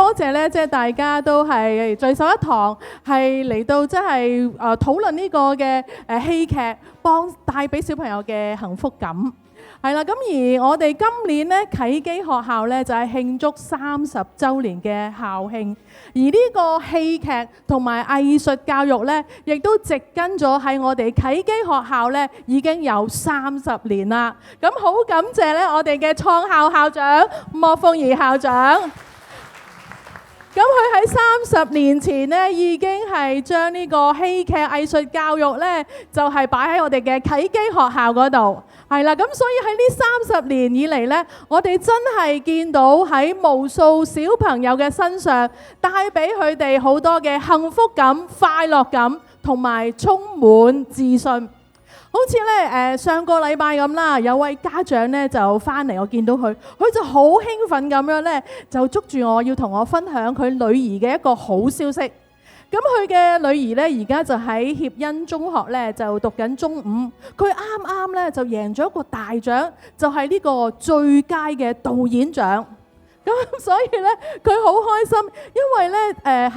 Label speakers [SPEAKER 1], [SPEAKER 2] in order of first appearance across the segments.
[SPEAKER 1] 多謝咧，即係大家都係聚首一堂，係嚟到即係討論呢個嘅戲劇，帶俾小朋友嘅幸福感。係啦，咁而我哋今年咧啟基學校咧就係慶祝30週年嘅校慶，而呢個戲劇同埋藝術教育咧，亦都植根咗喺我哋啟基學校咧已經有30年啦。咁好感謝咧我哋嘅創校校長莫鳳儀校長。咁佢喺30年前咧已經係將呢個戲劇藝術教育咧就係擺喺我哋嘅啟基學校嗰度。係啦，咁所以喺呢30年以嚟呢，我哋真係見到喺無數小朋友嘅身上，帶俾佢哋好多嘅幸福感、快樂感，同埋充滿自信。好似呢，上個禮拜咁啦，有位家長呢就翻嚟，我見到佢就好興奮咁樣呢，就捉住我要同我分享佢女兒嘅一個好消息。咁佢嘅女兒咧，而家就喺協恩中學咧，就讀緊中5。佢啱啱咧就贏咗一個大獎，就係呢個最佳嘅導演獎。咁所以咧，佢好開心，因為咧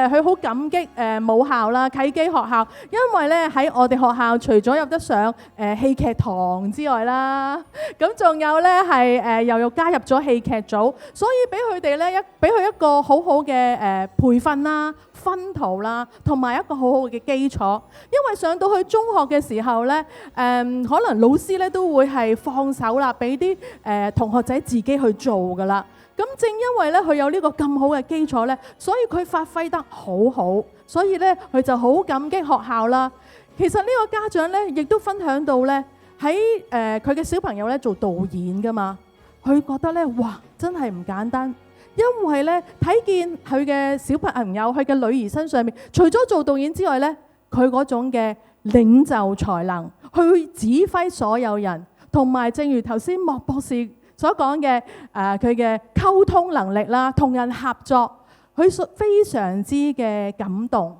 [SPEAKER 1] 佢好感激母校啦，啟基學校，因為咧喺我哋學校除咗入得上戲劇堂之外啦，咁仲有咧係又加入咗戲劇組，所以俾佢哋咧俾佢一個好好嘅培訓啦、薰陶啦，同埋一個好好嘅基礎。因為上到去中學嘅時候咧，可能老師咧都會係放手啦，俾啲同學仔自己去做噶啦。咁正因為咧佢有呢個咁好嘅基礎咧，所以佢發揮得好好，所以咧佢就好感激學校啦。其實呢個家長咧亦都分享到咧喺佢嘅小朋友咧做導演噶嘛，佢覺得咧哇真係唔簡單，因為咧睇見佢嘅小朋友佢嘅女兒身上面，除咗做導演之外咧，佢嗰種嘅領袖才能，去指揮所有人，同埋正如頭先莫博士所講嘅佢嘅溝通能力啦，同人合作，佢非常之嘅感動。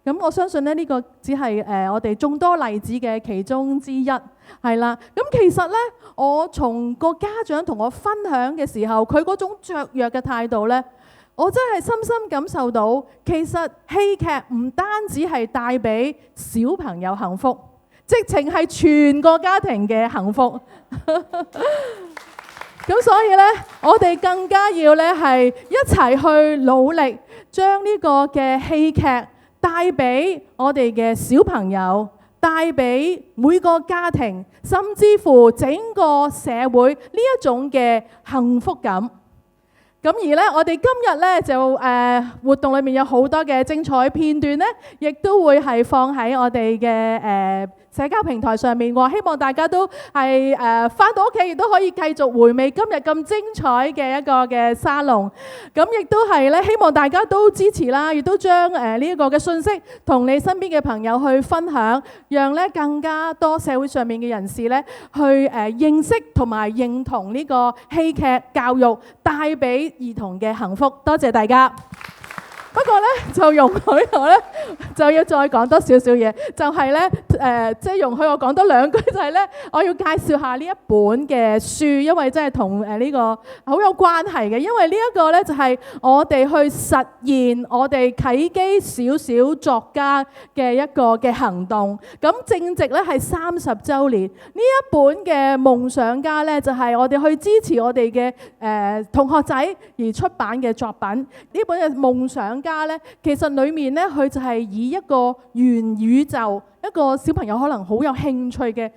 [SPEAKER 1] 咁我相信咧呢個只係我哋眾多例子嘅其中之一，係啦。咁其實咧，我從個家長同我分享嘅時候，佢嗰種雀躍嘅態度咧，我真係深深感受到，其實戲劇唔單止係帶俾小朋友幸福，直情係全個家庭嘅幸福。咁所以咧，我哋更加要咧係一齊去努力，將呢個嘅戲劇帶俾我哋嘅小朋友，帶俾每個家庭，甚至乎整個社會呢一種嘅幸福感。咁而咧，我哋今日咧就活動裏面有好多嘅精彩片段咧，亦都會係放喺我哋嘅社交平台上面。我希望大家都係返到屋企，亦都可以繼續回味今日咁精彩嘅一個嘅沙龍。咁亦都係咧，希望大家都支持啦，亦都將呢一個嘅信息同你身邊嘅朋友去分享，讓咧更加多社會上面嘅人士咧去認識同埋認同呢個戲劇教育帶俾兒童嘅幸福。多謝大家。不過咧，就容許我咧就要再講多少少嘢，就係咧即係容許我講多2句，就係咧我要介紹下呢一本嘅書，因為真係同呢個好有關係嘅。因為呢一個咧就係我哋去實現我哋啟基小小作家嘅一個嘅行動。咁正值咧係30週年，呢一本嘅夢想家咧就係我哋去支持我哋嘅同學仔而出版嘅作品。呢本嘅夢想家咧，其實裡面咧，佢就係以一個元宇宙，一個小朋友可能好有興趣嘅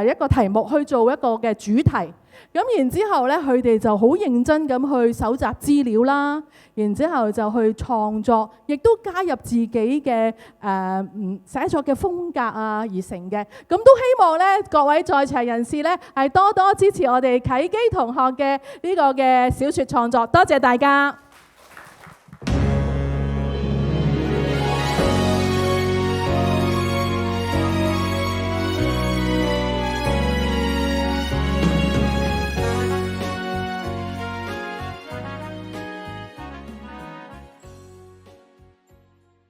[SPEAKER 1] 一個題目去做一個嘅主題。咁然之後咧，佢哋就好認真咁去搜集資料啦，然之後就去創作，亦都加入自己嘅寫作嘅風格啊而成嘅。咁都希望咧各位在場人士咧係多多支持我哋啟基同學嘅呢個嘅小説創作。多謝大家。